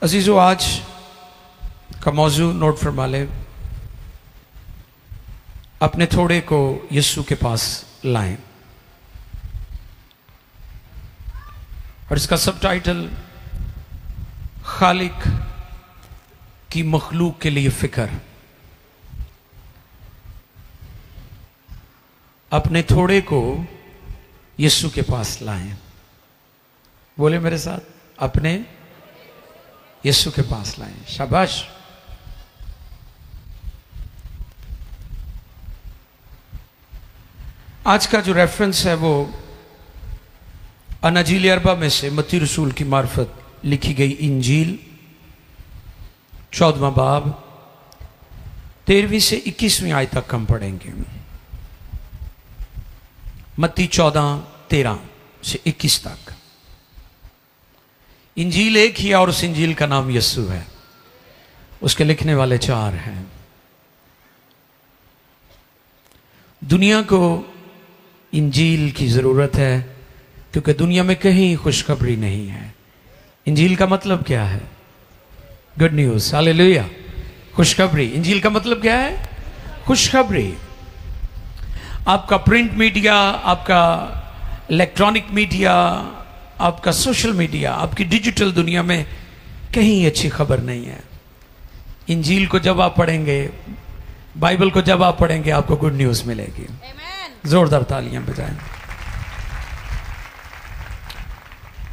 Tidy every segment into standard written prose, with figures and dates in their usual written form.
अजीज़ों, आज का मौजू नोट फरमा ले, अपने थोड़े को यीशु के पास लाएं। और इसका सब टाइटल खालिक की मखलूक के लिए फिक्र। अपने थोड़े को यीशु के पास लाएं। बोले मेरे साथ, अपने यीशु के पास लाएं। शाबाश। आज का जो रेफरेंस है वो अनाजील अरबा में से मत्ती रसूल की मार्फत लिखी गई इंजील 14वां बाब 13वीं से 21वीं आयत तक हम पढ़ेंगे। मत्ती 14:13 से 21 तक। इंजील एक ही है और उस इंजील का नाम यीशु है। उसके लिखने वाले 4 हैं। दुनिया को इंजील की जरूरत है क्योंकि दुनिया में कहीं खुशखबरी नहीं है। इंजील का मतलब क्या है? Good news. हालेलुया। खुशखबरी। इंजील का मतलब क्या है? खुशखबरी। आपका प्रिंट मीडिया, आपका इलेक्ट्रॉनिक मीडिया, आपका सोशल मीडिया, आपकी डिजिटल दुनिया में कहीं अच्छी खबर नहीं है। इंजील को जब आप पढ़ेंगे, बाइबल को जब आप पढ़ेंगे, आपको गुड न्यूज मिलेगी। जोरदार तालियां बजाएं।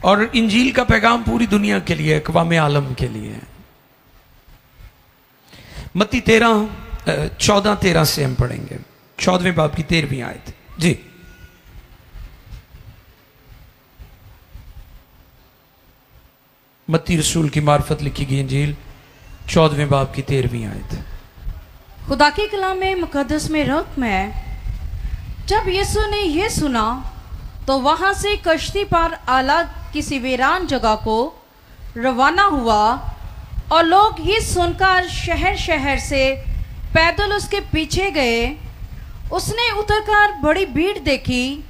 और इंजील का पैगाम पूरी दुनिया के लिए, अक़वाम आलम के लिए है। मत्ती 14:13 से हम पढ़ेंगे। 14वें बाब की 13वीं आयत। जी, मत्ती रसूल की मार्फत लिखी गई इंजील 14वें बाब की 13वीं आयत। खुदा के कलाम में मुकद्दस में रक़म है, जब यीशु ने यह सुना तो वहां से कश्ती पर अलग किसी वीरान जगह को रवाना हुआ और लोग ये सुनकर शहर शहर से पैदल उसके पीछे गए। उसने उतरकर बड़ी भीड़ देखी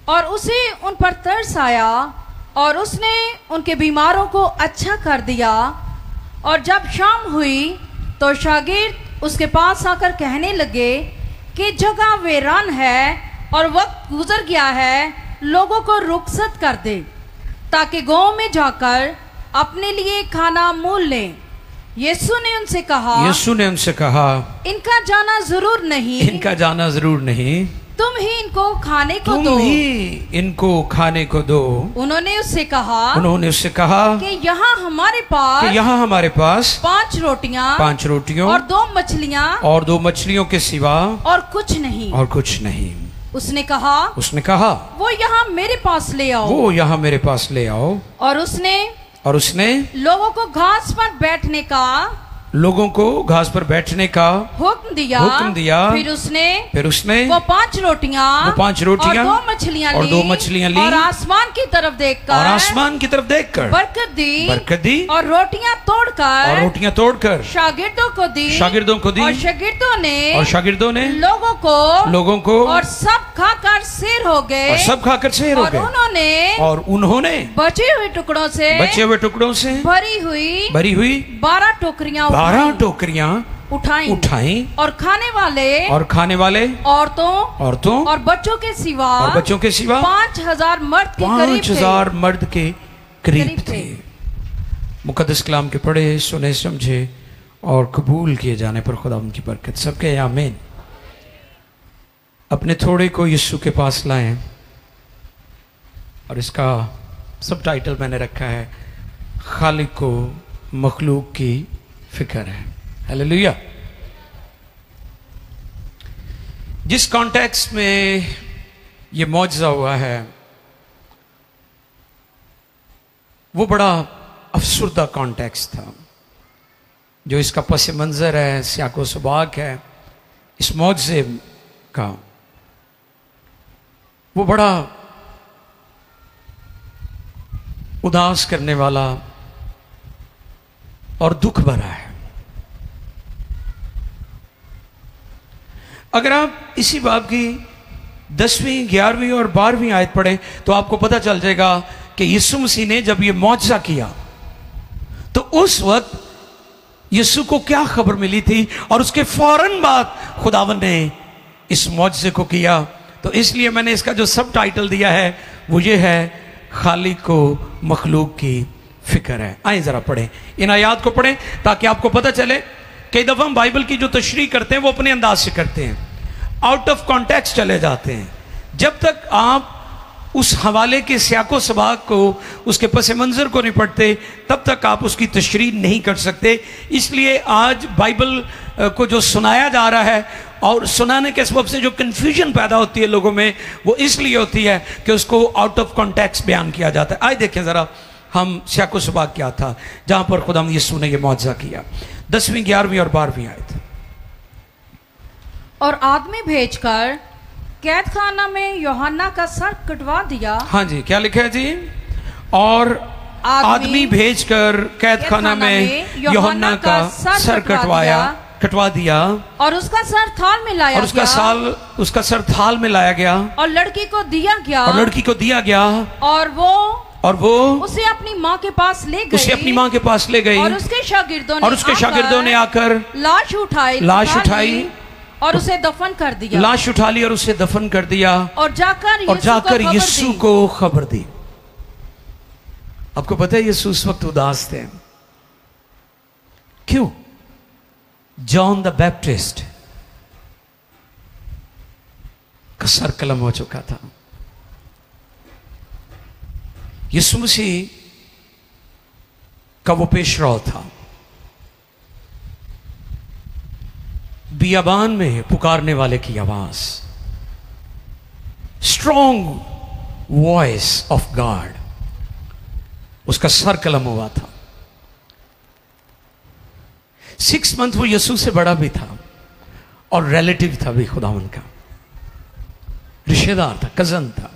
और उसे उन पर तरस आया और उसने उनके बीमारों को अच्छा कर दिया। और जब शाम हुई तो शागिर्द उसके पास आकर कहने लगे कि जगह वीरान है और वक्त गुजर गया है, लोगों को रुखसत कर दे ताकि गांव में जाकर अपने लिए खाना मोल लें। यीशु ने उनसे कहा, इनका जाना जरूर नहीं, तुम ही इनको खाने को दो। उन्होंने उससे कहा कि यहाँ हमारे पास 5 रोटियां और 2 मछलियों के सिवा और कुछ नहीं। उसने कहा वो यहाँ मेरे पास ले आओ। और उसने लोगों को घास पर बैठने का हुक्म दिया। फिर उसने वो 5 रोटियां और 2 मछलियां ली और आसमान की तरफ देखकर बरकत दी और रोटियां तोड़कर शागिर्दों को दी और शागिर्दों ने लोगों को और सब खाकर सेर हो गए और उन्होंने बचे हुए टुकड़ों से भरी हुई 12 टोकरियां उठाई और खाने वाले औरतों और बच्चों के सिवा 5,000 मर्द के करीब थे। मुकद्दस कलाम के पढ़े, सुने, समझे और कबूल किए जाने पर खुदा उनकी बरकत। सबके आमीन। अपने थोड़े को यीशु के पास लाएं। और इसका सब टाइटल मैंने रखा है, खालिक को मखलूक की फिक्र है। हालेलुया। जिस कॉन्टेक्स्ट में ये मौजज़ा हुआ है वो बड़ा अफसुर्दा कॉन्टेक्स्ट था। जो इसका पस मंज़र है, सियाको सबाक है इस मौजज़े का, वो बड़ा उदास करने वाला और दुख भरा है। अगर आप इसी बाब की 10वीं, 11वीं और 12वीं आयत पढ़ें तो आपको पता चल जाएगा कि यीशु मसीह ने जब ये मौजज़ा किया तो उस वक्त यीशु को क्या खबर मिली थी और उसके फौरन बाद खुदावन ने इस मौजज़े को किया। तो इसलिए मैंने इसका जो सब टाइटल दिया है वो ये है, खालिक को मखलूक की फिक्र है। आइए जरा पढ़ें, इन आयात को पढ़ें ताकि आपको पता चले। कई दफ़ा हम बाइबल की जो तशरीह करते हैं वो अपने अंदाज से करते हैं, आउट ऑफ कॉन्टेक्स्ट चले जाते हैं। जब तक आप उस हवाले के सियाको सबाक को, उसके पस मंज़र को नहीं पढ़ते, तब तक आप उसकी तशरीह नहीं कर सकते। इसलिए आज बाइबल को जो सुनाया जा रहा है और सुनाने के सबब से जो कन्फ्यूजन पैदा होती है लोगों में, वो इसलिए होती है कि उसको आउट ऑफ कॉन्टेक्स्ट बयान किया जाता है। आइए देखें ज़रा हम सियाको सबाक क्या था जहाँ पर खुदा यीशु ने यह मुआवजा किया। 10वीं, 11वीं और 12वीं आयत। और आदमी भेजकर कैद खाना में यूहन्ना का सर कटवा दिया। हाँ जी, क्या लिखा है जी? और आदमी भेजकर कैद खाना में यूहन्ना का सर कटवा दिया और उसका सर थाल में लाया गया। उसका सर थाल में लाया गया और लड़की को दिया गया और वो उसे अपनी माँ के पास ले गई और उसके शागिर्दों ने आकर लाश उठाई और उसे दफन कर दिया। लाश उठा ली और उसे दफन कर दिया और जाकर यीशु को खबर दी। आपको पता है यीशु उस वक्त उदास थे। क्यों? जॉन द बैप्टिस्ट का सर कलम हो चुका था। यीशु मसीह का वो पेशराव था। बियाबान में पुकारने वाले की आवाज, स्ट्रॉन्ग वॉइस ऑफ गॉड, उसका सर कलम हुआ था। 6 मंथ वो यीशु से बड़ा भी था और रिलेटिव था भी, खुदावन का रिश्तेदार था, कजन था।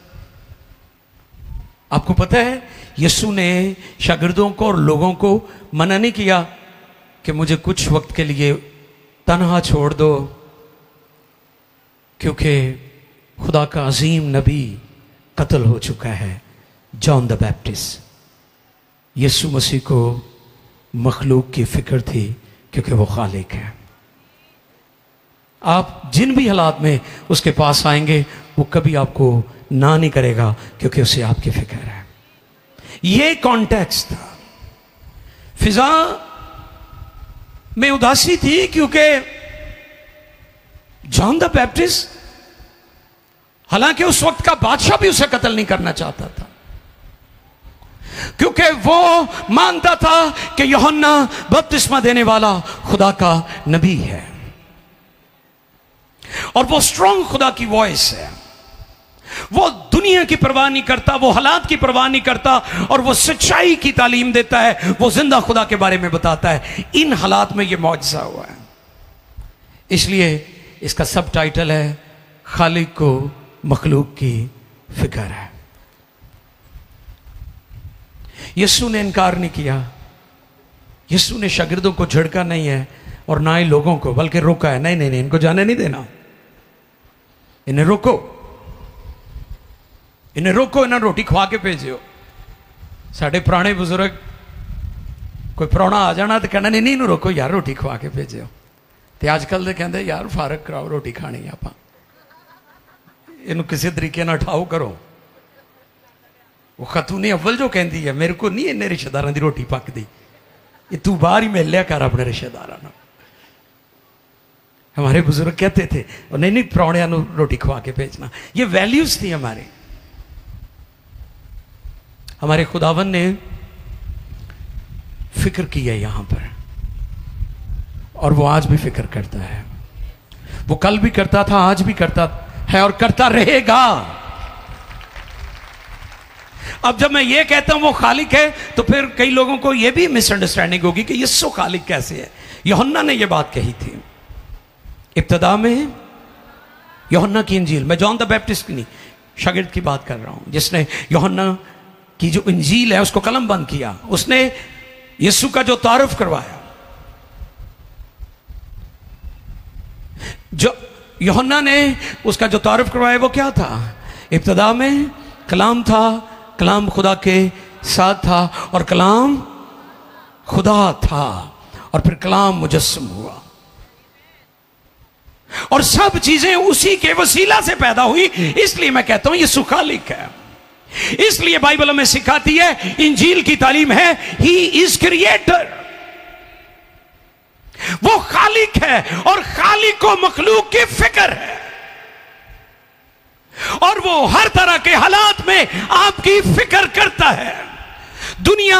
आपको पता है यीशु ने शागिर्दों को और लोगों को मना नहीं किया कि मुझे कुछ वक्त के लिए तन्हा छोड़ दो, क्योंकि खुदा का अजीम नबी कत्ल हो चुका है, जॉन द बैप्टिस्ट। यीशु मसीह को मखलूक की फिक्र थी क्योंकि वो खालिक है। आप जिन भी हालात में उसके पास आएंगे वो कभी आपको ना नहीं करेगा क्योंकि उसे आपकी फिक्र है। ये कॉन्टेक्स्ट था। फिजा में उदासी थी क्योंकि जॉन द बैप्टिस्ट, हालांकि उस वक्त का बादशाह भी उसे कत्ल नहीं करना चाहता था, क्योंकि वो मानता था कि यूहन्ना बपतिस्मा देने वाला खुदा का नबी है और वो स्ट्रॉन्ग खुदा की वॉइस है। वो दुनिया की परवाह नहीं करता, वो हालात की परवाह नहीं करता और वो सच्चाई की तालीम देता है, वो जिंदा खुदा के बारे में बताता है। इन हालात में ये मौजज़ा हुआ है। इसलिए इसका सब टाइटल है, खालिक को मखलूक की फिक्र है। यीशु ने इनकार नहीं किया, यीशु ने शागिर्दों को झड़का नहीं है और ना ही लोगों को, बल्कि रोका है। नहीं नहीं नहीं, इनको जाने नहीं देना, इन्हें रोको, इन्हें रोको, इन्हें रोटी खवा के भेजो। साढ़े पुराने बुजुर्ग कोई प्राहुणा आ जाना तो कहना नहीं नहीं इन्हें रोको यार, रोटी खवा के भेजो। तो अजकल तो कहते यार फारक कराओ, रोटी खानी आप, इन्हों किसी तरीके ना उठाओ करो। वो खतूनी अव्वल जो कहती है मेरे को नहीं इन्ने रिश्तेदारों की रोटी पकती, ये तू बाहर ही मिल लिया कर अपने रिश्तेदारों। हमारे बुजुर्ग कहते थे नहीं नहीं प्राहुणिया रोटी खवा के भेजना। ये वैल्यूज थी हमारे। हमारे खुदावन ने फिक्र की है यहां पर और वो आज भी फिक्र करता है। वो कल भी करता था, आज भी करता है और करता रहेगा। अब जब मैं ये कहता हूं वो खालिक है तो फिर कई लोगों को ये भी मिसअंडरस्टैंडिंग होगी कि यीशु खालिक कैसे है। यूहन्ना ने ये बात कही थी इब्तिदा में, यूहन्ना की इंजील, मैं जॉन द बैप्टिस्ट की नहीं, शागिर्द की बात कर रहा हूं जिसने यूहन्ना की जो इंजील है उसको कलम बंद किया। उसने यीशु का जो तारुफ करवाया, जो यूहन्ना ने उसका जो तारुफ करवाया वो क्या था? इब्तिदा में कलाम था, कलाम खुदा के साथ था और कलाम खुदा था और फिर कलाम मुजस्सम हुआ और सब चीजें उसी के वसीला से पैदा हुई। इसलिए मैं कहता हूं यीशु खालिक है। इसलिए बाइबल हमें सिखाती है, इंजील की तालीम है, ही इज क्रिएटर। वो खालिक है और खालिक को मखलूक की फिक्र है और वो हर तरह के हालात में आपकी फिक्र करता है। दुनिया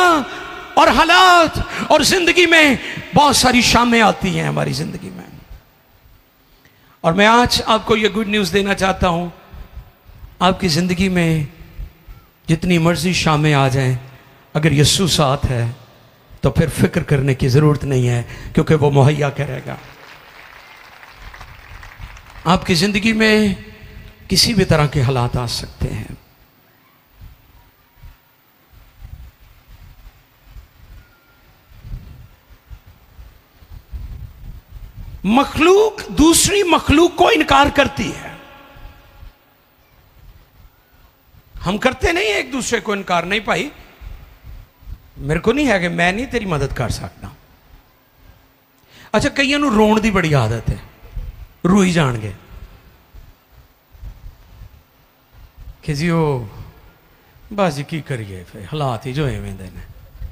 और हालात और जिंदगी में बहुत सारी शामें आती हैं हमारी जिंदगी में, और मैं आज आपको यह गुड न्यूज़ देना चाहता हूं, आपकी ज़िंदगी में जितनी मर्जी शामें आ जाएं, अगर यीशु साथ है तो फिर फिक्र करने की ज़रूरत नहीं है, क्योंकि वो मुहैया करेगा। आपकी ज़िंदगी में किसी भी तरह के हालात आ सकते हैं, मखलूक दूसरी मखलूक को इनकार करती है। हम करते नहीं एक दूसरे को इनकार, नहीं भाई मेरे को नहीं है कि मैं नहीं तेरी मदद कर सकता। अच्छा, कईयों ਨੂੰ रोण ਦੀ बड़ी आदत है, रोई जाणगे कि जी ਉਹ बस जी की करिए, फिर हालात ही जो एवें दे ने।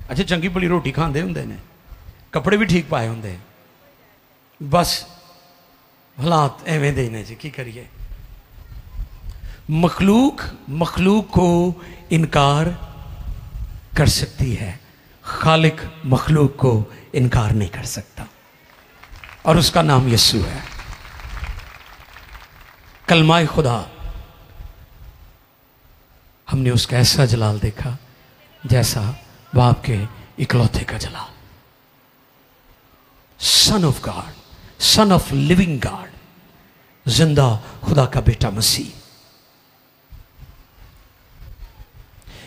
अच्छा, चंगी भली रोटी खांदे हुंदे ने, कपड़े भी ठीक पाए हुंदे, बस हालात एवें दे ने जी, की करिए। मखलूक को इनकार कर सकती है, खालिक मखलूक को इनकार नहीं कर सकता, और उसका नाम यीशु है। कलमाए खुदा, हमने उसका ऐसा जलाल देखा जैसा बाप के इकलौते का जलाल, son of God, son of living God, जिंदा खुदा का बेटा मसीह।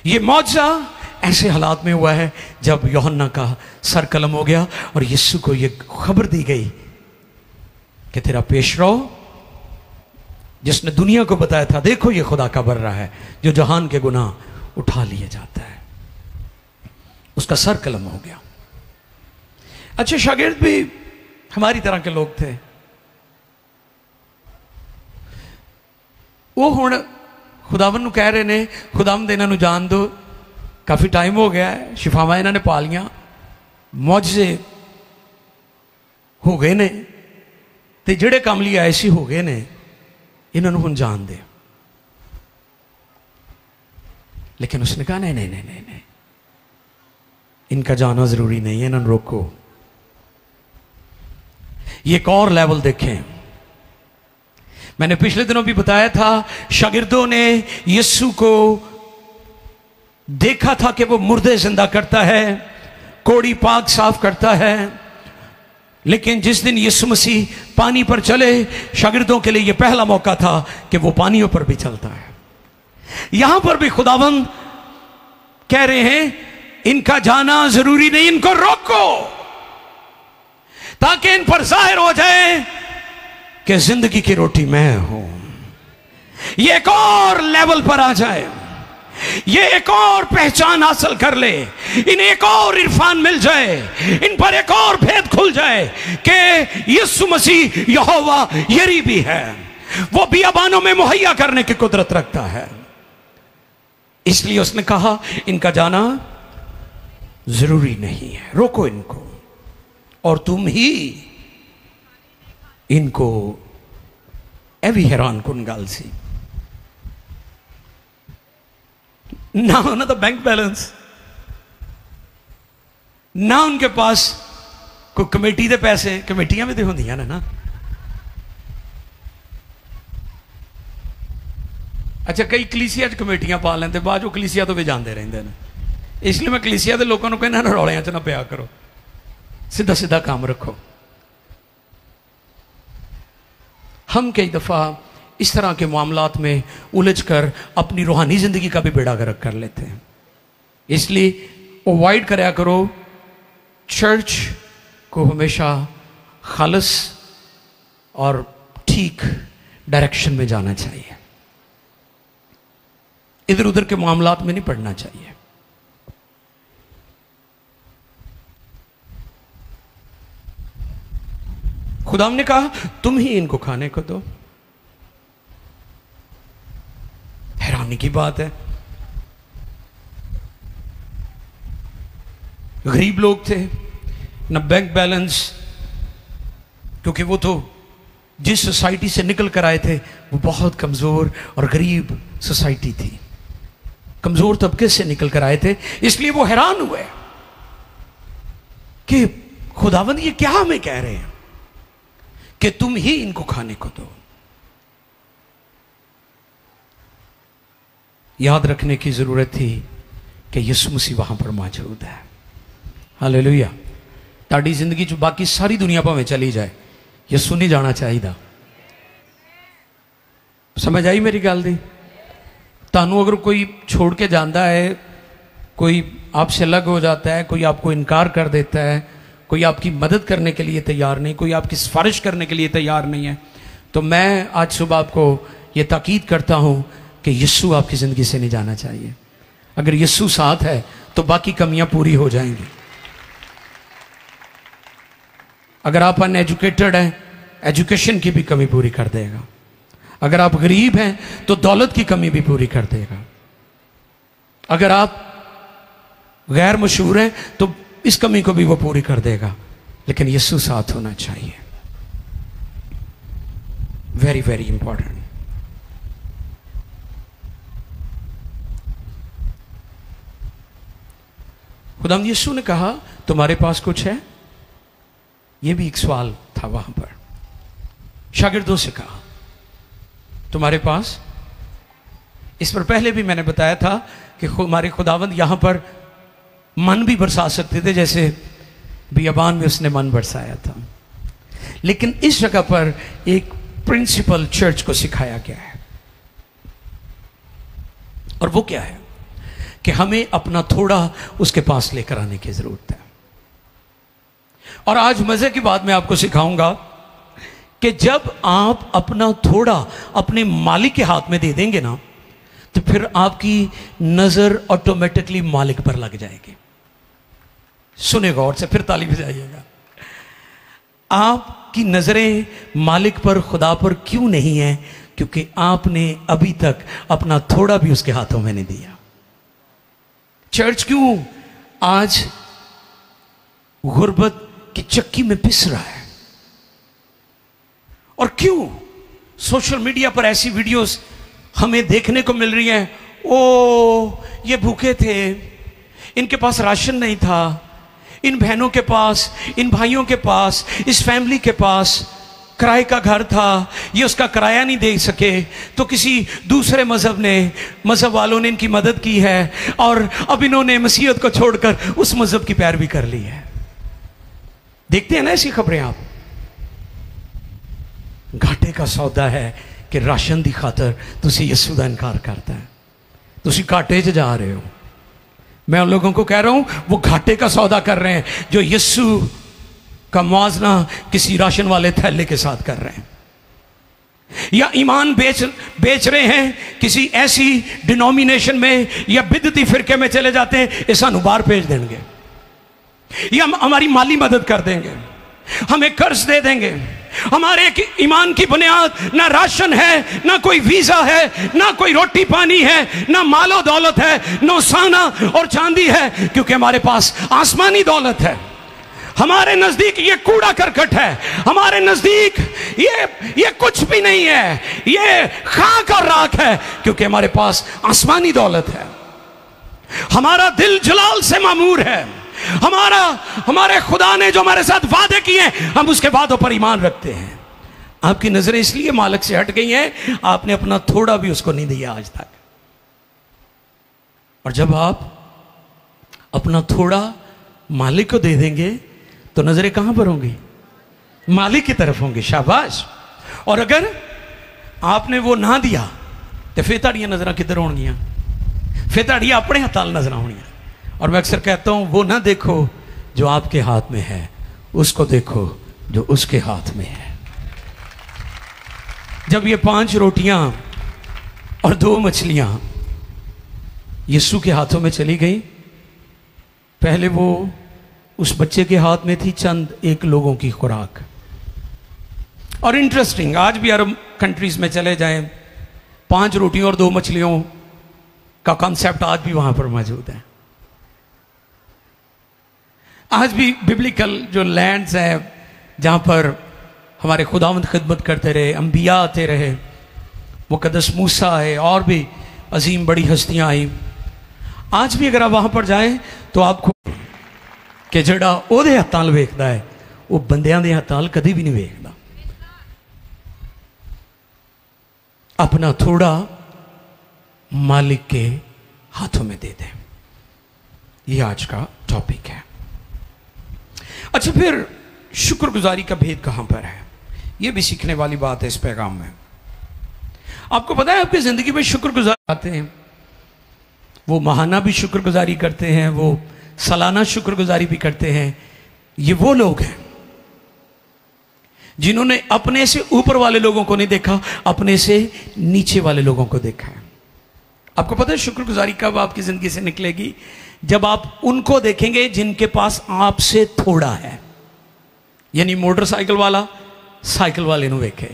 ये मौजज़ा ऐसे हालात में हुआ है जब यूहन्ना का सर कलम हो गया और यीशु को ये खबर दी गई कि तेरा पेशरो, जिसने दुनिया को बताया था देखो ये खुदा का बर्रा है जो जहान के गुनाह उठा लिए जाता है, उसका सर कलम हो गया। अच्छे शागिर्द भी हमारी तरह के लोग थे, वो हुण खुदावन नूं कह रहे ने, खुदावंद इन्हां नूं जान दो, काफ़ी टाइम हो गया है, शिफावां इन्हां ने पा लियां, मौजज़े हो गए ने, ते जिहड़े काम लिए आए सी हो गए ने, इन्हां नूं हुण जान दे। लेकिन उसने कहा नहीं नहीं नहीं नहीं नहीं, इनका जाना जरूरी नहीं है, इन्हां नूं रोको। ये एक और लेवल देखें, मैंने पिछले दिनों भी बताया था, शागिर्दों ने यीशु को देखा था कि वो मुर्दे जिंदा करता है, कोड़ी पाक साफ करता है, लेकिन जिस दिन यीशु मसीह पानी पर चले, शागिर्दों के लिए यह पहला मौका था कि वो पानियों पर भी चलता है। यहां पर भी खुदावंद कह रहे हैं इनका जाना जरूरी नहीं, इनको रोको ताकि इन पर जाहिर हो जाए कि जिंदगी की रोटी मैं हूं। ये एक और लेवल पर आ जाए, ये एक और पहचान हासिल कर ले, इन्हें एक और इरफान मिल जाए, इन पर एक और भेद खुल जाए कि यीशु मसीह यहोवा यरी भी है, वो बियाबानों में मुहैया करने की कुदरत रखता है। इसलिए उसने कहा इनका जाना जरूरी नहीं है, रोको इनको, और तुम ही इनको एवी हैरान कुन गल सी ना उन्होंने तो बैंक बैलेंस, ना उनके पास कोई कमेटी के पैसे, कमेटियां भी तो होंदियां ने ना। अच्छा, कई कलीसिया च कमेटियां पा लेंदे, बाद वो कलीसिया तो भी जाते रहते हैं, इसलिए मैं कलीसिया के लोगों को कहना रौलियां च ना पिया करो, सीधा सीधा काम रखो। हम कई दफ़ा इस तरह के मामलात में उलझकर अपनी रूहानी ज़िंदगी का भी बेड़ा गर्क कर लेते हैं, इसलिए अवॉइड कराया करो। चर्च को हमेशा खालिस और ठीक डायरेक्शन में जाना चाहिए, इधर उधर के मामलात में नहीं पड़ना चाहिए। खुदा ने कहा तुम ही इनको खाने को दो। हैरानी की बात है, गरीब लोग थे, न बैंक बैलेंस, क्योंकि वो तो जिस सोसाइटी से निकल कर आए थे वो बहुत कमजोर और गरीब सोसाइटी थी, कमजोर तबके से निकल कर आए थे। इसलिए वो हैरान हुए कि खुदावंद ये क्या हमें कह रहे हैं कि तुम ही इनको खाने को दो। याद रखने की जरूरत थी कि यीशु मसीह वहां पर मौजूद है। हालेलुया। ताड़ी जिंदगी जो बाकी सारी दुनिया भावें चली जाए, यीशु नहीं जाना चाहिए। समझ आई मेरी गल दी? तानू अगर कोई छोड़ के जाता है, कोई आपसे अलग हो जाता है, कोई आपको इनकार कर देता है, कोई आपकी मदद करने के लिए तैयार नहीं, कोई आपकी सिफारिश करने के लिए तैयार नहीं है, तो मैं आज सुबह आपको ये ताकीद करता हूं कि यीशु आपकी ज़िंदगी से नहीं जाना चाहिए। अगर यीशु साथ है तो बाकी कमियां पूरी हो जाएंगी। अगर आप अनएजुकेटेड हैं, एजुकेशन की भी कमी पूरी कर देगा। अगर आप गरीब हैं तो दौलत की कमी भी पूरी कर देगा। अगर आप गैर मशहूर हैं तो इस कमी को भी वो पूरी कर देगा। लेकिन यीशु साथ होना चाहिए। Very very important. खुदावंद यीशु ने कहा तुम्हारे पास कुछ है? यह भी एक सवाल था वहां पर। शागिर्दों से कहा तुम्हारे पास, इस पर पहले भी मैंने बताया था कि हमारे खुदावंद यहां पर मन भी बरसा सकते थे, जैसे बियाबान में उसने मन बरसाया था। लेकिन इस जगह पर एक प्रिंसिपल चर्च को सिखाया गया है, और वो क्या है कि हमें अपना थोड़ा उसके पास लेकर आने की जरूरत है। और आज मजे की बात मैं आपको सिखाऊंगा कि जब आप अपना थोड़ा अपने मालिक के हाथ में दे देंगे ना, तो फिर आपकी नजर ऑटोमेटिकली मालिक पर लग जाएगी। सुनेगा और से फिर ताली बजाइएगा। आपकी नजरें मालिक पर, खुदा पर क्यों नहीं है? क्योंकि आपने अभी तक अपना थोड़ा भी उसके हाथों में नहीं दिया। चर्च क्यों आज गुर्बत की चक्की में पिस रहा है? और क्यों सोशल मीडिया पर ऐसी वीडियोस हमें देखने को मिल रही हैं? ओ ये भूखे थे, इनके पास राशन नहीं था, इन बहनों के पास, इन भाइयों के पास, इस फैमिली के पास किराए का घर था, ये उसका किराया नहीं दे सके, तो किसी दूसरे मजहब वालों ने इनकी मदद की है, और अब इन्होंने मसीहत को छोड़कर उस मजहब की पैरवी कर ली है। देखते हैं ना ऐसी खबरें आप। घाटे का सौदा है कि राशन की खातर तुसी यीशु का इनकार करता है, तुसी घाटे च जा रहे हो। मैं उन लोगों को कह रहा हूं वो घाटे का सौदा कर रहे हैं जो यीशु का मुआवजा किसी राशन वाले थैले के साथ कर रहे हैं, या ईमान बेच रहे हैं किसी ऐसी डिनोमिनेशन में या बिदती फिरके में चले जाते हैं, ये सानू बाहर भेज देंगे, या हमारी माली मदद कर देंगे, हमें कर्ज दे देंगे। हमारे ईमान की बुनियाद ना राशन है, ना कोई वीजा है, ना कोई रोटी पानी है, ना मालो दौलत है, ना सोना और चांदी है, क्योंकि हमारे पास आसमानी दौलत है। हमारे नजदीक ये कूड़ा करकट है, हमारे नजदीक ये कुछ भी नहीं है, ये खाक और राख है, क्योंकि हमारे पास आसमानी दौलत है। हमारा दिल जलाल से मामूर है। हमारे खुदा ने जो हमारे साथ वादे किए हम उसके वादों पर ईमान रखते हैं। आपकी नजरें इसलिए मालिक से हट गई हैं, आपने अपना थोड़ा भी उसको नहीं दिया आज तक। और जब आप अपना थोड़ा मालिक को दे देंगे तो नजरें कहां पर होंगी? मालिक की तरफ होंगी। शाबाश। और अगर आपने वो ना दिया तो फिर ताड़ियां नजर किधर होंगियां? फिर ताड़ियां अपने हाथ नजर होंगियां। और मैं अक्सर कहता हूं वो ना देखो जो आपके हाथ में है, उसको देखो जो उसके हाथ में है। जब ये 5 रोटियां और 2 मछलियां यीशु के हाथों में चली गई, पहले वो उस बच्चे के हाथ में थी चंद 1 लोगों की खुराक, और इंटरेस्टिंग, आज भी अरब कंट्रीज में चले जाएं, 5 रोटियों और 2 मछलियों का कॉन्सेप्ट आज भी वहां पर मौजूद है। आज भी बिब्लिकल जो लैंड्स हैं जहां पर हमारे खुदावंद खिदमत करते रहे, अंबिया आते रहे, मुकद्दस मूसा है और भी अजीम बड़ी हस्तियां आई, आज भी अगर आप वहां पर जाएं तो आपको कि जड़ा ओदे हत्थां नाल वेखदा है वो बंदियां दे हत्थां नाल कदी भी नहीं वेखदा। अपना थोड़ा मालिक के हाथों में दे दें, ये आज का टॉपिक है। अच्छा, फिर शुक्रगुजारी का भेद कहां पर है? ये भी सीखने वाली बात है इस पैगाम में। आपको पता है आपकी जिंदगी में शुक्रगुजार आते हैं, वो माहाना भी शुक्रगुजारी करते हैं, वो सालाना शुक्रगुजारी भी करते हैं। ये वो लोग हैं जिन्होंने अपने से ऊपर वाले लोगों को नहीं देखा, अपने से नीचे वाले लोगों को देखा है। आपको पता है शुक्रगुजारी कब आपकी जिंदगी से निकलेगी? जब आप उनको देखेंगे जिनके पास आपसे थोड़ा है। यानी मोटरसाइकिल वाला साइकिल वाले ਨੂੰ ਵੇਖੇ,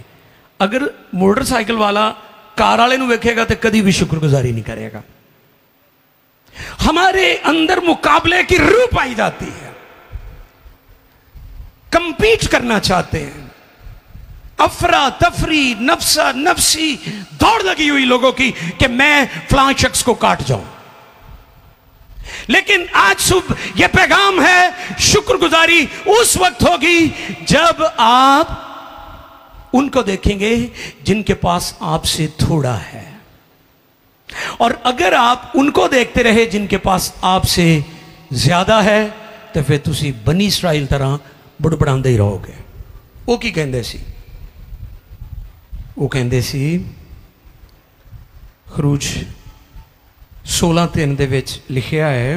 अगर मोटरसाइकिल वाला कार वाले ਨੂੰ ਵੇਖੇਗਾ तो कभी भी शुक्रगुजारी नहीं करेगा। हमारे अंदर मुकाबले की रूह पाई जाती है, कंपीट करना चाहते हैं, अफरा तफरी नफसा नफसी दौड़ लगी हुई लोगों की कि मैं फलां शख्स को काट जाऊं। लेकिन आज सुबह यह पैगाम है, शुक्रगुजारी उस वक्त होगी जब आप उनको देखेंगे जिनके पास आपसे थोड़ा है, और अगर आप उनको देखते रहे जिनके पास आपसे ज्यादा है तो फिर तुसी बनी इसराइल तरह बुड़बड़ांदे ही रहोगे। वो की कहंदे सी? वो कहंदे सी खरूज 16:3 दे विच लिखिया है,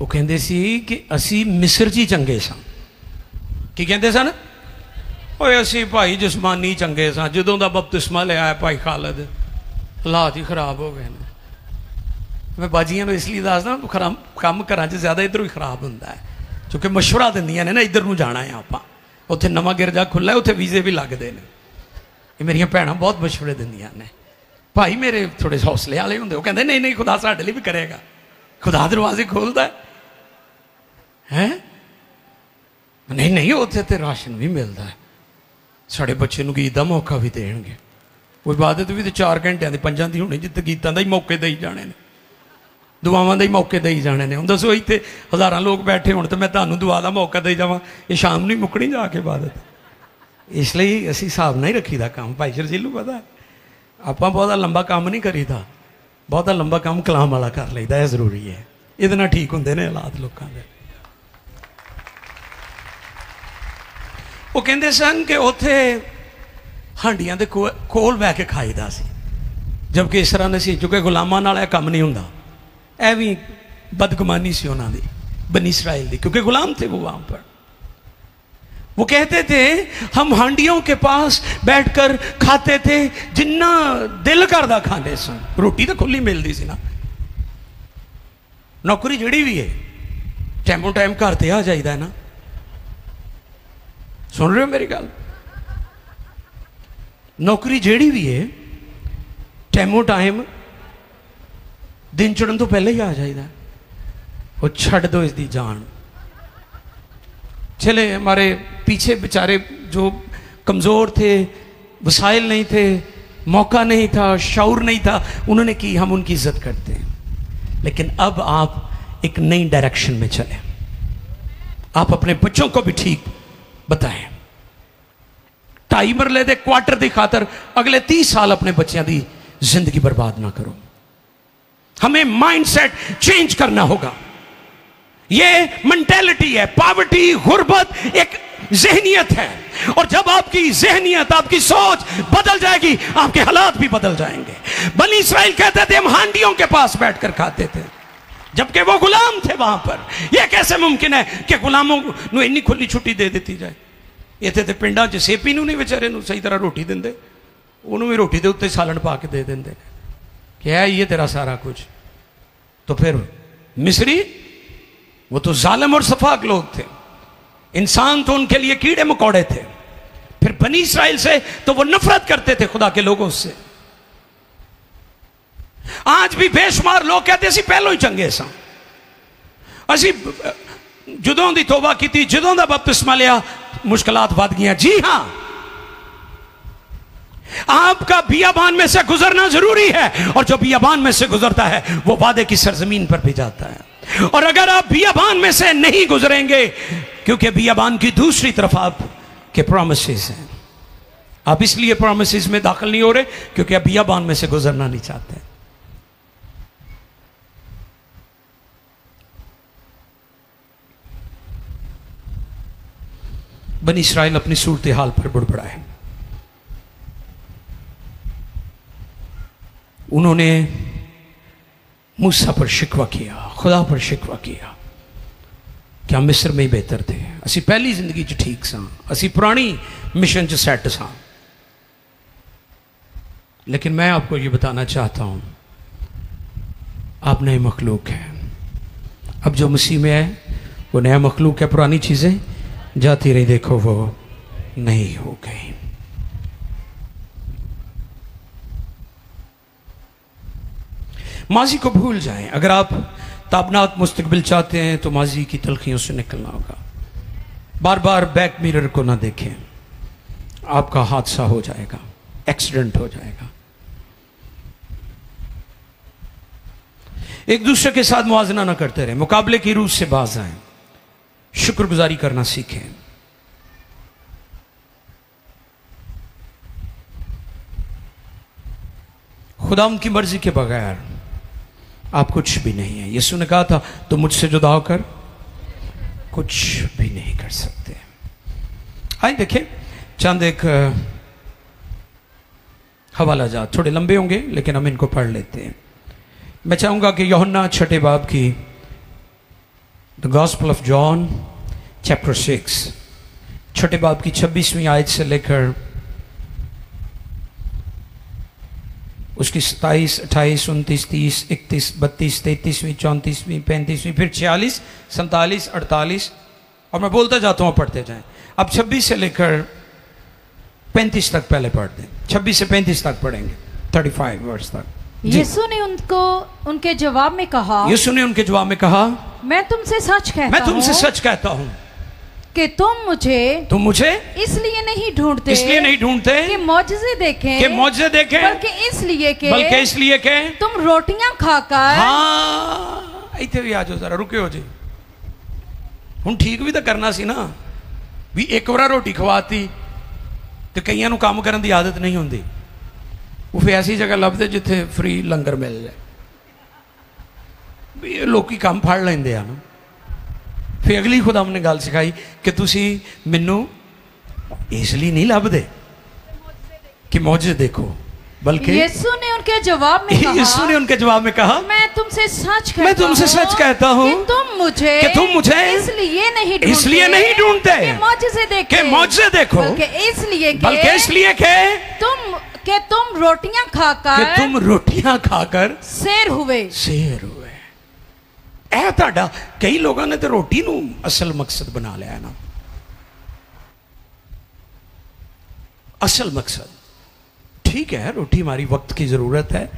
वो कहंदे सी कि असी मिस्र जी चंगे सां। की कहंदे सन? ओए असी भाई जिस्मानी चंगे सां, जदों दा बपतिस्मा लिया है भाई खालद हालात ही खराब हो गए। मैं बाजियां को इसलिए दसदा, काम घर च ज्यादा इधरों ही खराब होंदा है, क्योंकि मशवरा दिंदियां ने ना इधर नूं जाना है आपां, उत्थे नवां गिरजा खुला है, उत्थे वीजे भी लगते हैं। ये मेरिया भैणां बहुत मशवरे दिंदियां ने, भाई मेरे थोड़े हौसले वाले होंदे, वो कहंदे नहीं नहीं खुदा साडे लई भी करेगा, खुदा दरवाजे खोलदा है। नहीं नहीं उत्थे ते राशन भी मिलता है, साढ़े बच्चे नूं गीत दा मौका भी देणगे, वो इबादत भी तो 4 घंटिਆਂ ਦੀ 5 ਦੀ होनी, जिते गीतां दा ही मौके दई जाने ने, दुआवां दे ही मौके दई जाने ने। हुण दसो इत्थे हज़ारां लोग बैठे होण ते मैं तुहानूं दुआ दा मौका दई जावां, ये शाम नहीं मुकनी जाके इबादत। इसलिए असीं हिसाब नहीं रखीदा काम। भाई शरजीलू पता है आपां बहुता लंबा काम नहीं करीदा, बहुता लंबा काम कलाम वाला कर लईदा, है जरूरी है, इहदे नाल ठीक हुंदे ने हालात लोकां दे। वो कहंदे सन कि उत्थे हांडियां दे कोल बह के खाईदा सी, जबकि इस तरह नहीं, क्योंकि गुलामां नाल काम नहीं हुंदा। ऐ भी बदगुमानी सी उन्हां दी, बनी इसराइल दी, क्योंकि गुलाम थे वो वहां पर। वो कहते थे हम हांडियों के पास बैठकर खाते थे, जिन्ना दिल करदा खांदे सन, रोटी तो खुली मिलती सी ना। नौकरी जिहड़ी भी है टाइमों टाइम घर ते आ जाइदा है ना, सुन रहे हो मेरी गल? नौकरी जिहड़ी भी है टाइमों टाइम दिन चढ़न तो पहले ही आ जाइदा। वो छड़ दो इसकी जान। चले हमारे पीछे बेचारे जो कमज़ोर थे, वसाइल नहीं थे, मौका नहीं था, शऊर नहीं था, उन्होंने की, हम उनकी इज्जत करते हैं। लेकिन अब आप एक नई डायरेक्शन में चले, आप अपने बच्चों को भी ठीक बताएं। 2.5 मरले दे क्वार्टर की खातर अगले 30 साल अपने बच्चों की जिंदगी बर्बाद ना करो। हमें माइंडसेट चेंज करना होगा। ये मेंटेलिटी है, पॉवर्टी, गुर्बत एक ज़हनियत है, और जब आपकी ज़हनियत, आपकी सोच बदल जाएगी, आपके हालात भी बदल जाएंगे। बनी इस्राइल कहते थे हम हांडियों के पास बैठकर खाते थे, जबकि वो गुलाम थे वहां पर। यह कैसे मुमकिन है कि गुलामों को इन्नी खुली छुट्टी दे दी जाए? इत्थे ते पिंडां च सेपी नूं नहीं बेचारे नूं सही तरह रोटी दिंदे, उन्होंने भी रोटी के उत्ते सालन पा के दे देंगे कि है ये तेरा सारा कुछ। तो फिर मिस्री वो तो जालिम और सफाक लोग थे, इंसान तो उनके लिए कीड़े मकोड़े थे, फिर बनी इस्राइल से तो वो नफरत करते थे खुदा के लोगों से। आज भी बेशुमार लोग कहते असी पहलों ही चंगे सा, असी जदों दी तौबा की, जदों दा बपतिस्मा लिया मुश्किलात बढ़ गई। जी हां, आपका बियाबान में से गुजरना जरूरी है, और जो बियाबान में से गुजरता है वो वादे की सरजमीन पर भी जाता है। और अगर आप बियाबान में से नहीं गुजरेंगे, क्योंकि बियाबान की दूसरी तरफ आपके प्रॉमिसेस हैं, आप इसलिए प्रॉमिसेस में दाखिल नहीं हो रहे क्योंकि आप बियाबान में से गुजरना नहीं चाहते। बनी इस्राइल अपनी सूरत हाल पर बुड़बड़ाए। उन्होंने मूसा पर शिकवा किया, खुदा पर शिकवा किया कि हम मिस्र में ही बेहतर थे, असी पहली जिंदगी च ठीक सां, असी पुरानी मिशन च सैट सां। लेकिन मैं आपको ये बताना चाहता हूं, आप नए मखलूक हैं। अब जो मसीह में है वो नया मखलूक है, पुरानी चीजें जाती रही, देखो वो नहीं हो गई। माजी को भूल जाएं। अगर आप ताबनाक मुस्तकबिल चाहते हैं तो माजी की तलखियों से निकलना होगा। बार बार बैक मिरर को ना देखें, आपका हादसा हो जाएगा, एक्सीडेंट हो जाएगा। एक दूसरे के साथ मुआवजा ना करते रहे, मुकाबले की रूह से बाज आए, शुक्रगुजारी करना सीखें। खुदा उनकी मर्जी के बगैर आप कुछ भी नहीं है। यीशु ने कहा था तो मुझसे जुदा होकर कुछ भी नहीं कर सकते। आइए देखें चंद एक हवाला जात, थोड़े लंबे होंगे लेकिन हम इनको पढ़ लेते हैं। मैं चाहूंगा कि यूहन्ना 6 बाब की the gospel of John chapter 6 6 बाब की 26वीं आयत से लेकर उसकी 27, 28, 29, 30, 31, 32, 33वीं, 34वीं, 35वीं, फिर 46, 47, 48 और मैं बोलता जाता हूँ, पढ़ते जाएं। अब 26 से लेकर 35 तक पहले पढ़ दें, 26 से 35 तक पढ़ेंगे, 35 वर्ष तक। यीशु ने उनके जवाब में कहा, यीशु ने उनके जवाब में कहा, मैं तुमसे सच कहता हूँ कि तुम मुझे इसलिए नहीं ढूंढते कि मौजज़े देखें, बल्कि इसलिए कि तुम रोटियां खाकर। हाँ, इतने भी आ जाओ जरा, रुके हो जी। हुण ठीक भी तो करना सी ना, भी एक बार रोटी खवाती तो कईयां नूं काम करन दी आदत नहीं होंदी, वो फिर ऐसी जगह लभदे जिथे फ्री लंगर मिल जाए, भी लोग काम फड़ लेंदे आ ना। फिर अगली खुदा हमने गल सिखाई कि तुसी मैनू इसलिए नहीं लभदे कि मौजज़े देखो, बल्कि यीशु ने उनके जवाब में कहा, मैं तुमसे सच कहता हूँ कि तुम मुझे इसलिए नहीं ढूंढते कि मौजज़े देखो, बल्कि इसलिए कि तुम रोटियां खाकर शेर हुए। ਇਹ ਤੁਹਾਡਾ कई लोगों ने तो रोटी नू असल मकसद बना लिया है ना। असल मकसद ठीक है, रोटी हमारी वक्त की ज़रूरत है,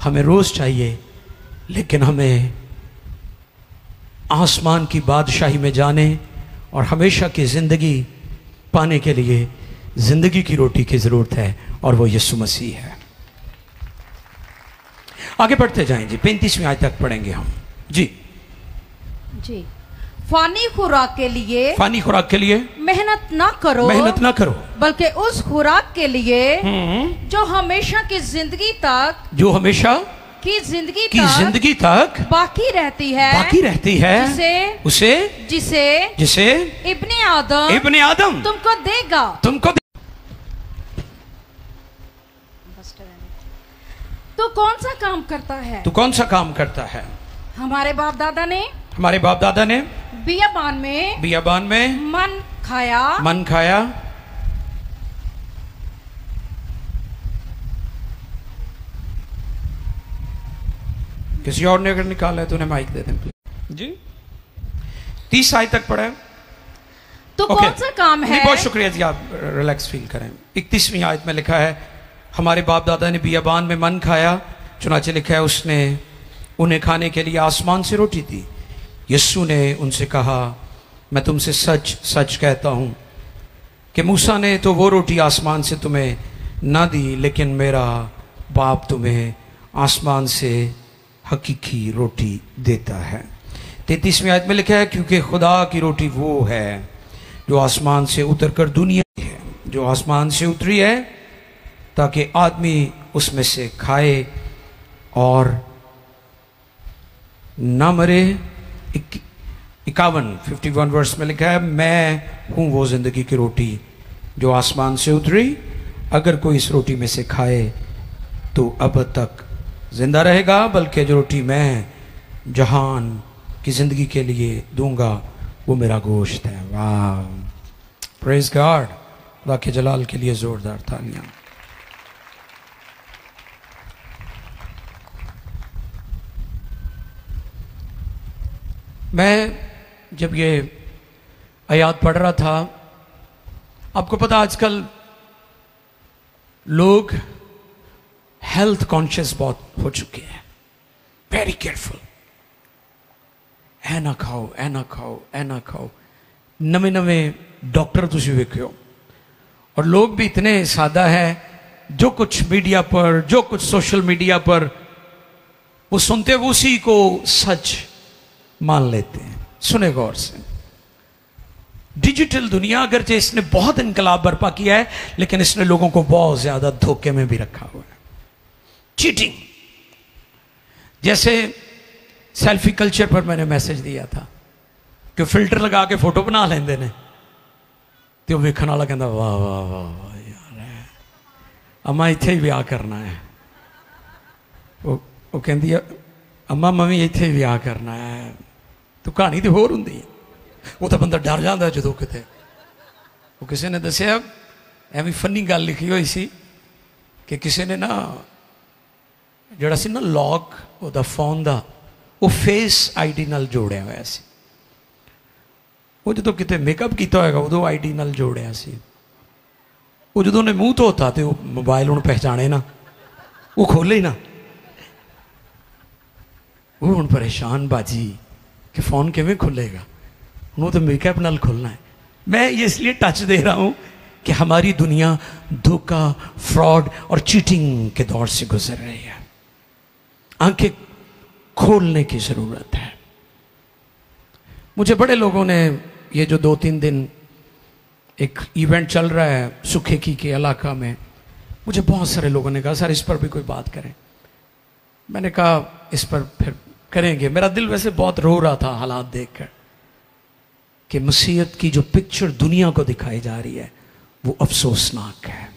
हमें रोज़ चाहिए, लेकिन हमें आसमान की बादशाही में जाने और हमेशा की ज़िंदगी पाने के लिए ज़िंदगी की रोटी की ज़रूरत है, और वो यीशु मसीह है। आगे बढ़ते जाएं जी, 35वीं आयत तक पढ़ेंगे हम जी। फानी खुराक के लिए मेहनत ना करो, बल्कि उस खुराक के लिए जो हमेशा की जिंदगी तक बाकी रहती है, जिसे इब्ने आदम तुमको देगा। तो कौन सा काम करता है? हमारे बाप दादा ने बियाबान में मन खाया। किसी और ने अगर निकाला है तो उन्हें माइक दे दें जी। 30 आयत तक पढ़ा है। तो Okay. कौन सा काम है? बहुत शुक्रिया जी, आप रिलैक्स फील करें। 31वीं आयत में लिखा है, हमारे बाप दादा ने बियाबान में मन खाया, चुनाचे लिखा है उसने उन्हें खाने के लिए आसमान से रोटी दी। यीशु ने उनसे कहा, मैं तुमसे सच सच कहता हूं कि मूसा ने तो वो रोटी आसमान से तुम्हें ना दी, लेकिन मेरा बाप तुम्हें आसमान से हकीकी रोटी देता है। 33वीं आयत में लिखा है, क्योंकि खुदा की रोटी वो है जो आसमान से उतर कर दुनिया में है, जो आसमान से उतरी है ताकि आदमी उसमें से खाए और ना मरे। 51 वर्ष में लिखा है, मैं हूं वो जिंदगी की रोटी जो आसमान से उतरी, अगर कोई इस रोटी में से खाए तो अब तक जिंदा रहेगा, बल्कि जो रोटी मैं जहान की जिंदगी के लिए दूंगा वो मेरा गोश्त है। वाह, प्रेज गॉड। खुदा के जलाल के लिए जोरदार तालियां। मैं जब ये आयात पढ़ रहा था, आपको पता आजकल लोग हेल्थ कॉन्शियस बहुत हो चुके हैं, वेरी केयरफुल, ऐ ना खाओ, ऐ ना खाओ, ऐ ना खाओ। नवे नवे डॉक्टर तुझे वेखो, और लोग भी इतने सादा है, जो कुछ मीडिया पर, जो कुछ सोशल मीडिया पर वो सुनते हैं, वो उसी को सच मान लेते हैं। सुने गौर से, डिजिटल दुनिया अगरचे इसने बहुत इनकलाब बर्पा किया है, लेकिन इसने लोगों को बहुत ज्यादा धोखे में भी रखा हुआ है। चीटिंग, जैसे सेल्फी कल्चर पर मैंने मैसेज दिया था कि फिल्टर लगा के फोटो बना लेंदे ने, तो वेखण वाला कहता वाह वाह वाह वाह यार, अम्मा इत्थे ही विआह करना है। वो कहती है, अम्मा मम्मी इत्थे ही विआह करना है। तो कहानी तो होर हुंदी है, वो तो बंदा डर जाता जो किते। वो किसी ने दसिया, एवं फनी गल लिखी हुई सी कि किसी ने ना जिहड़ा सी ना लॉक ओहदा फोन दा, वो फेस आईडी नाल जोड़िया होया सी। वो जो किते मेकअप किया होएगा उदों आईडी नाल जोड़िया सी। वो जो उन्हें मूँह धोता तो मोबाइल उन्हें पहचाने ना, वो खोले ही ना। वो हुण परेशान बाजी कि फोन किवें खुलेगा, उन्होंने तो मेकअप नाल खुलना है। मैं ये इसलिए टच दे रहा हूं कि हमारी दुनिया धोखा, फ्रॉड और चीटिंग के दौर से गुजर रही है। आंखें खोलने की जरूरत है। मुझे बड़े लोगों ने ये जो 2-3 दिन एक इवेंट चल रहा है सुखेकी के इलाका में, मुझे बहुत सारे लोगों ने कहा सर इस पर भी कोई बात करें। मैंने कहा इस पर फिर करेंगे। मेरा दिल वैसे बहुत रो रहा था हालात देखकर कि मसीहत की जो पिक्चर दुनिया को दिखाई जा रही है वो अफसोसनाक है।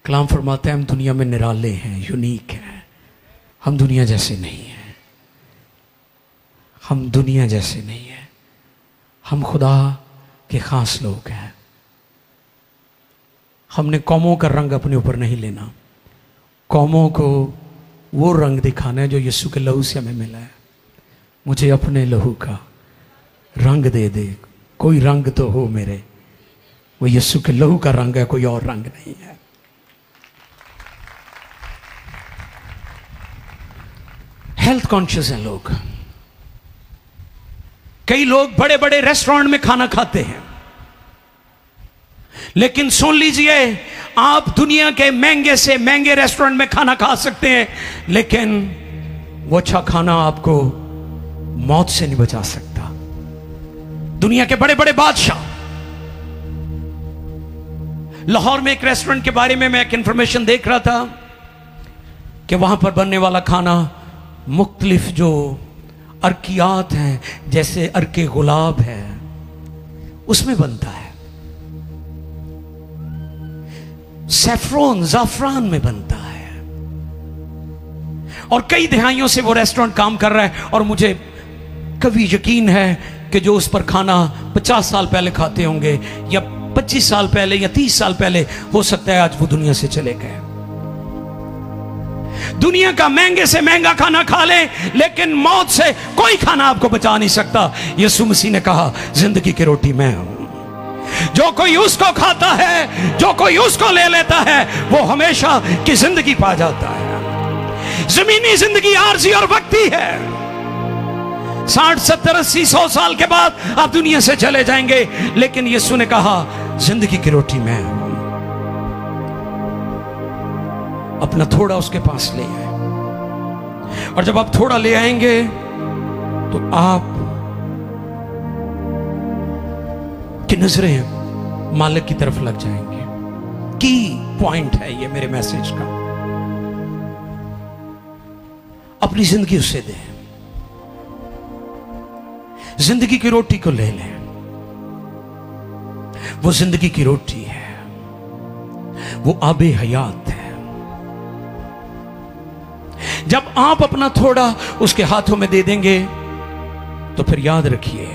कलाम फरमाते हैं हम दुनिया में निराले हैं, यूनिक हैं, हम दुनिया जैसे नहीं हैं, हम दुनिया जैसे नहीं हैं, हम खुदा के खास लोग हैं। हमने कौमों का रंग अपने ऊपर नहीं लेना, कौमों को वो रंग दिखाना है जो यीशु के लहू से हमें मिला है। मुझे अपने लहू का रंग दे दे, कोई रंग तो हो मेरे, वो यीशु के लहू का रंग है, कोई और रंग नहीं है। हेल्थ कॉन्शियस हैं लोग। कई लोग बड़े बड़े रेस्टोरेंट में खाना खाते हैं, लेकिन सुन लीजिए आप दुनिया के महंगे से महंगे रेस्टोरेंट में खाना खा सकते हैं, लेकिन वो अच्छा खाना आपको मौत से नहीं बचा सकता। दुनिया के बड़े बड़े बादशाह, लाहौर में एक रेस्टोरेंट के बारे में मैं एक इंफॉर्मेशन देख रहा था कि वहां पर बनने वाला खाना मुख्तलिफ जो अर्कियात हैं, जैसे अर्के गुलाब है, उसमें बनता है। सैफरन, जाफरान में बनता है। और कई दहाइयों से वो रेस्टोरेंट काम कर रहा है, और मुझे कभी यकीन है कि जो उस पर खाना 50 साल पहले खाते होंगे, या 25 साल पहले, या 30 साल पहले, हो सकता है आज वो दुनिया से चले गए। दुनिया का महंगे से महंगा खाना खा ले, लेकिन मौत से कोई खाना आपको बचा नहीं सकता। यीशु मसीह ने कहा जिंदगी की रोटी मैं हूं, जो कोई उसको खाता है, जो कोई उसको ले लेता है, वो हमेशा की जिंदगी पा जाता है। जमीनी जिंदगी आरजी और वक्ती है। 60, 70, 80, 100 साल के बाद आप दुनिया से चले जाएंगे, लेकिन यीशु ने कहा जिंदगी की रोटी मैं हूं। अपना थोड़ा उसके पास ले आए, और जब आप थोड़ा ले आएंगे तो आप की नजरें मालिक की तरफ लग जाएंगे। की पॉइंट है ये मेरे मैसेज का। अपनी जिंदगी उससे दें, जिंदगी की रोटी को ले लें। वो जिंदगी की रोटी है, वो आबे हयात है। जब आप अपना थोड़ा उसके हाथों में दे देंगे तो फिर याद रखिए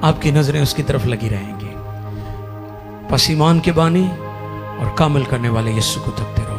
आपकी नजरें उसकी तरफ लगी रहेंगी। बस ईमान के बानी और कामिल करने वाले यीशु को तकते रहो।